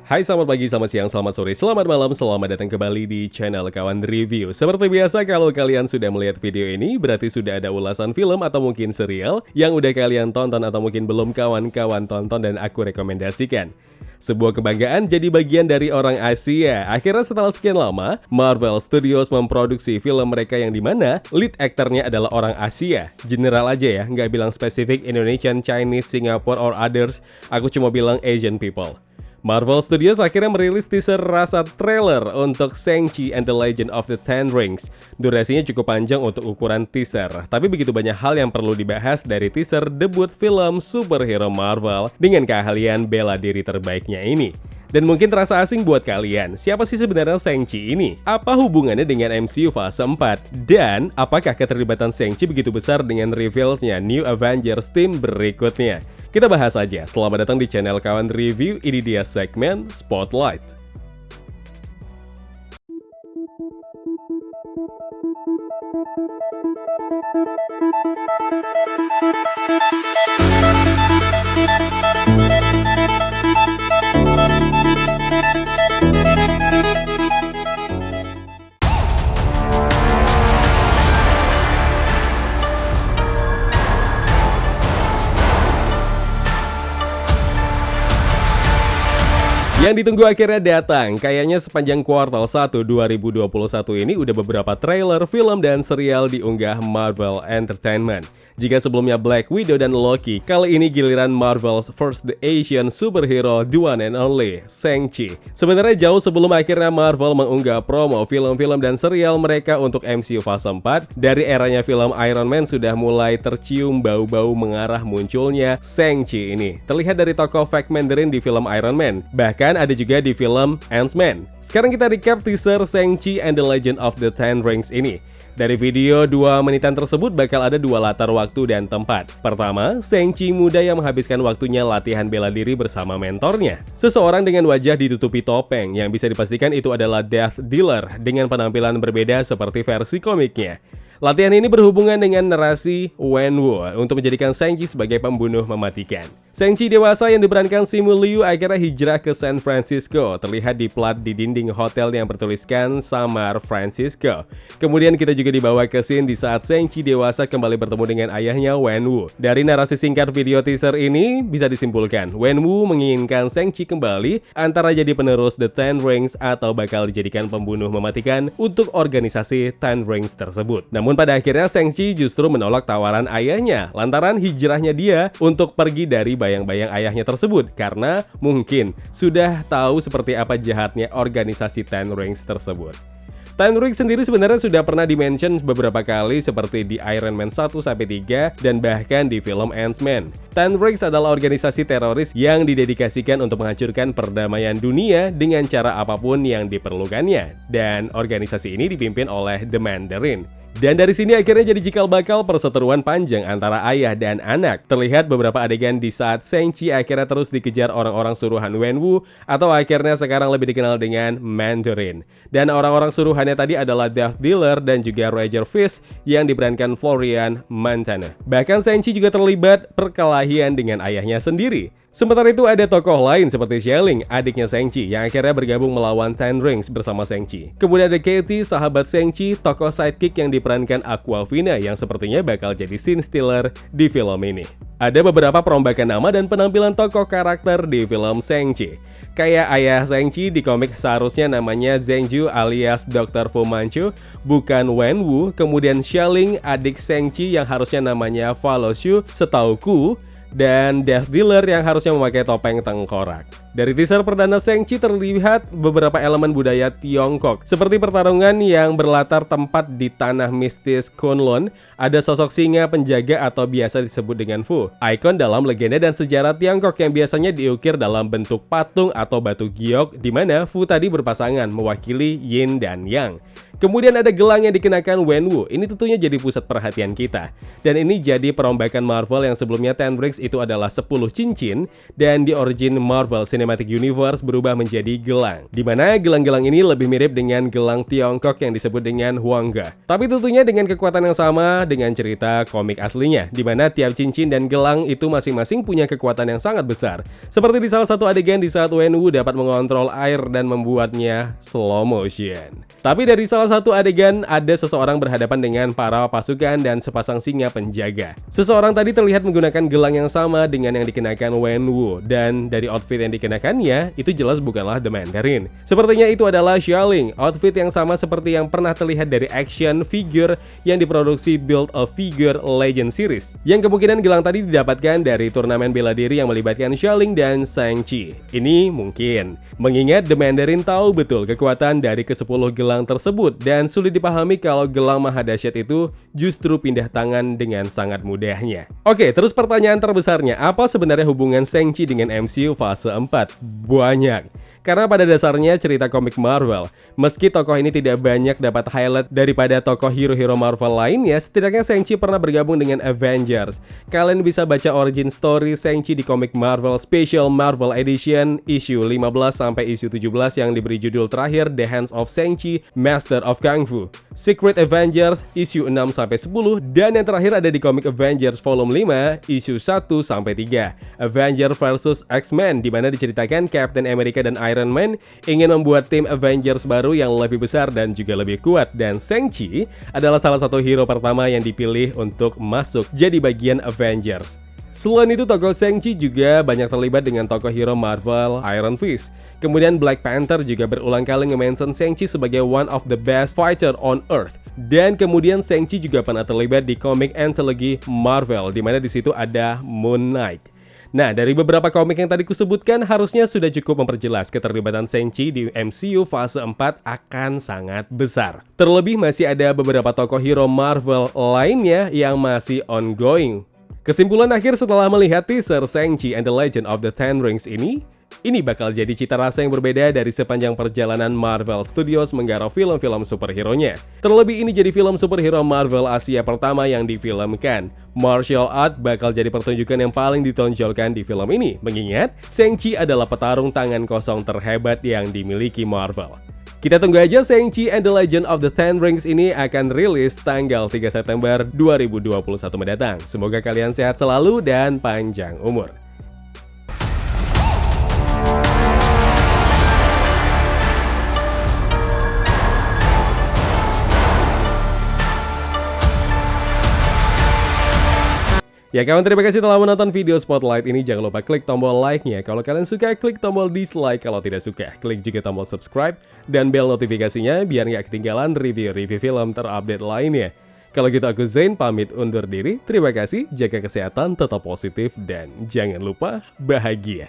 Hai, selamat pagi, selamat siang, selamat sore, selamat malam, selamat datang kembali di channel Kawan Review. Seperti biasa, kalau kalian sudah melihat video ini, berarti sudah ada ulasan film atau mungkin serial yang udah kalian tonton atau mungkin belum kawan-kawan tonton dan aku rekomendasikan. Sebuah kebanggaan jadi bagian dari orang Asia. Akhirnya setelah sekian lama, Marvel Studios memproduksi film mereka yang dimana lead aktornya adalah orang Asia. General aja ya, nggak bilang spesifik Indonesian, Chinese, Singapore, or others. Aku cuma bilang Asian people. Marvel Studios akhirnya merilis teaser rasa trailer untuk Shang-Chi and the Legend of the Ten Rings. Durasinya cukup panjang untuk ukuran teaser, tapi begitu banyak hal yang perlu dibahas dari teaser debut film superhero Marvel dengan keahlian bela diri terbaiknya ini. Dan mungkin terasa asing buat kalian, siapa sih sebenarnya Shang-Chi ini? Apa hubungannya dengan MCU fase 4? Dan apakah keterlibatan Shang-Chi begitu besar dengan reveals-nya New Avengers team berikutnya? Kita bahas aja. Selamat datang di channel Kawan Review, ini dia segmen Spotlight. Yang ditunggu akhirnya datang. Kayaknya sepanjang kuartal 1 2021 ini udah beberapa trailer, film, dan serial diunggah Marvel Entertainment. Jika sebelumnya Black Widow dan Loki, kali ini giliran Marvel's first the Asian superhero, the one and only, Shang-Chi. Sebenarnya jauh sebelum akhirnya Marvel mengunggah promo film-film dan serial mereka untuk MCU fase 4, dari eranya film Iron Man sudah mulai tercium bau-bau mengarah munculnya Shang-Chi ini. Terlihat dari tokoh fake Mandarin di film Iron Man, bahkan ada juga di film Ant-Man. Sekarang kita recap teaser Shang-Chi and the Legend of the Ten Rings ini. Dari video 2 menitan tersebut bakal ada dua latar waktu dan tempat. Pertama, Shang-Chi muda yang menghabiskan waktunya latihan bela diri bersama mentornya. Seseorang dengan wajah ditutupi topeng yang bisa dipastikan itu adalah Death Dealer dengan penampilan berbeda seperti versi komiknya. Latihan ini berhubungan dengan narasi Wenwu untuk menjadikan Shang-Chi sebagai pembunuh mematikan. Shang-Chi dewasa yang diperankan Simu Liu akhirnya hijrah ke San Francisco, terlihat di plat di dinding hotel yang bertuliskan Samar Francisco. Kemudian kita juga dibawa ke scene di saat Shang-Chi dewasa kembali bertemu dengan ayahnya Wenwu. Dari narasi singkat video teaser ini bisa disimpulkan, Wenwu menginginkan Shang-Chi kembali antara jadi penerus The Ten Rings atau bakal dijadikan pembunuh mematikan untuk organisasi Ten Rings tersebut. Namun pada akhirnya Shang-Chi justru menolak tawaran ayahnya lantaran hijrahnya dia untuk pergi dari bayang-bayang ayahnya tersebut karena mungkin sudah tahu seperti apa jahatnya organisasi Ten Rings tersebut. Ten Rings sendiri sebenarnya sudah pernah dimention beberapa kali seperti di Iron Man 1-3 dan bahkan di film Ant-Man. Ten Rings adalah organisasi teroris yang didedikasikan untuk menghancurkan perdamaian dunia dengan cara apapun yang diperlukannya. Dan organisasi ini dipimpin oleh The Mandarin. Dan dari sini akhirnya jadi cikal bakal perseteruan panjang antara ayah dan anak. Terlihat beberapa adegan di saat Shang-Chi akhirnya terus dikejar orang-orang suruhan Wenwu atau akhirnya sekarang lebih dikenal dengan Mandarin. Dan orang-orang suruhannya tadi adalah Death Dealer dan juga Roger Fist yang diperankan Florian Montana. Bahkan Shang-Chi juga terlibat perkelahian dengan ayahnya sendiri. Sementara itu ada tokoh lain seperti Xialing, adiknya Shang-Chi yang akhirnya bergabung melawan Ten Rings bersama Shang-Chi. Kemudian ada Katie, sahabat Shang-Chi, tokoh sidekick yang diperankan Awkwafina yang sepertinya bakal jadi scene stealer di film ini. Ada beberapa perombakan nama dan penampilan tokoh karakter di film Shang-Chi. Kayak ayah Shang-Chi di komik seharusnya namanya Zhengzhou alias Dr. Fu Manchu, bukan Wenwu. Kemudian Xialing, adik Shang-Chi yang harusnya namanya Fa Longxu, setauku. Dan Death Dealer yang harusnya memakai topeng tengkorak. Dari teaser perdana Shang-Chi terlihat beberapa elemen budaya Tiongkok, seperti pertarungan yang berlatar tempat di tanah mistis Kunlun. Ada sosok singa penjaga atau biasa disebut dengan Fu, ikon dalam legenda dan sejarah Tiongkok yang biasanya diukir dalam bentuk patung atau batu giok, di mana Fu tadi berpasangan mewakili Yin dan Yang. Kemudian ada gelang yang dikenakan Wenwu, ini tentunya jadi pusat perhatian kita. Dan ini jadi perombakan Marvel yang sebelumnya Ten Rings itu adalah 10 cincin, dan di origin Marvel Cinematic Cinematic Universe berubah menjadi gelang, di mana gelang-gelang ini lebih mirip dengan gelang Tiongkok yang disebut dengan Huangge. Tapi tentunya dengan kekuatan yang sama dengan cerita komik aslinya, di mana tiap cincin dan gelang itu masing-masing punya kekuatan yang sangat besar. Seperti di salah satu adegan di saat Wenwu dapat mengontrol air dan membuatnya slow motion. Tapi dari salah satu adegan ada seseorang berhadapan dengan para pasukan dan sepasang singa penjaga. Seseorang tadi terlihat menggunakan gelang yang sama dengan yang dikenakan Wenwu, dan dari outfit yang dikenakannya itu jelas bukanlah The Mandarin. Sepertinya itu adalah Xialing, outfit yang sama seperti yang pernah terlihat dari action figure yang diproduksi Build a Figure Legend series, yang kemungkinan gelang tadi didapatkan dari turnamen bela diri yang melibatkan Xialing dan Shang-Chi. Ini mungkin mengingat The Mandarin tahu betul kekuatan dari ke-10 gelang tersebut, dan sulit dipahami kalau gelang maha dahsyat itu justru pindah tangan dengan sangat mudahnya. Oke, terus pertanyaan terbesarnya, apa sebenarnya hubungan Shang-Chi dengan MCU fase 4? Banyak. Karena pada dasarnya cerita komik Marvel, meski tokoh ini tidak banyak dapat highlight daripada tokoh hero-hero Marvel lainnya, setidaknya Shang-Chi pernah bergabung dengan Avengers. Kalian bisa baca origin story Shang-Chi di komik Marvel Special Marvel Edition issue 15 sampai issue 17 yang diberi judul terakhir The Hands of Shang-Chi, Master of Kung Fu, Secret Avengers issue 6 sampai 10, dan yang terakhir ada di komik Avengers volume 5 issue 1 sampai 3, Avengers vs X-Men, di mana diceritakan Captain America dan Iron Man ingin membuat tim Avengers baru yang lebih besar dan juga lebih kuat, dan Shang-Chi adalah salah satu hero pertama yang dipilih untuk masuk jadi bagian Avengers. Selain itu, tokoh Shang-Chi juga banyak terlibat dengan tokoh hero Marvel, Iron Fist. Kemudian Black Panther juga berulang kali nge-mention Shang-Chi sebagai one of the best fighter on earth. Dan kemudian Shang-Chi juga pernah terlibat di komik anthology Marvel, di mana di situ ada Moon Knight. Nah, dari beberapa komik yang tadi kusebutkan, harusnya sudah cukup memperjelas keterlibatan Shang-Chi di MCU fase 4 akan sangat besar. Terlebih masih ada beberapa tokoh hero Marvel lainnya yang masih ongoing. Kesimpulan akhir setelah melihat teaser Shang-Chi and the Legend of the Ten Rings ini bakal jadi cita rasa yang berbeda dari sepanjang perjalanan Marvel Studios menggarap film-film superhero-nya. Terlebih ini jadi film superhero Marvel Asia pertama yang difilmkan. Martial art bakal jadi pertunjukan yang paling ditonjolkan di film ini, mengingat Shang-Chi adalah petarung tangan kosong terhebat yang dimiliki Marvel. Kita tunggu aja Shang-Chi and the Legend of the Ten Rings ini akan rilis tanggal 3 September 2021 mendatang. Semoga kalian sehat selalu dan panjang umur. Ya kawan, terima kasih telah menonton video Spotlight ini. Jangan lupa klik tombol like-nya kalau kalian suka, klik tombol dislike kalau tidak suka. Klik juga tombol subscribe dan bel notifikasinya biar nggak ketinggalan review-review film terupdate lainnya. Kalau gitu aku Zain pamit undur diri. Terima kasih, jaga kesehatan, tetap positif, dan jangan lupa bahagia.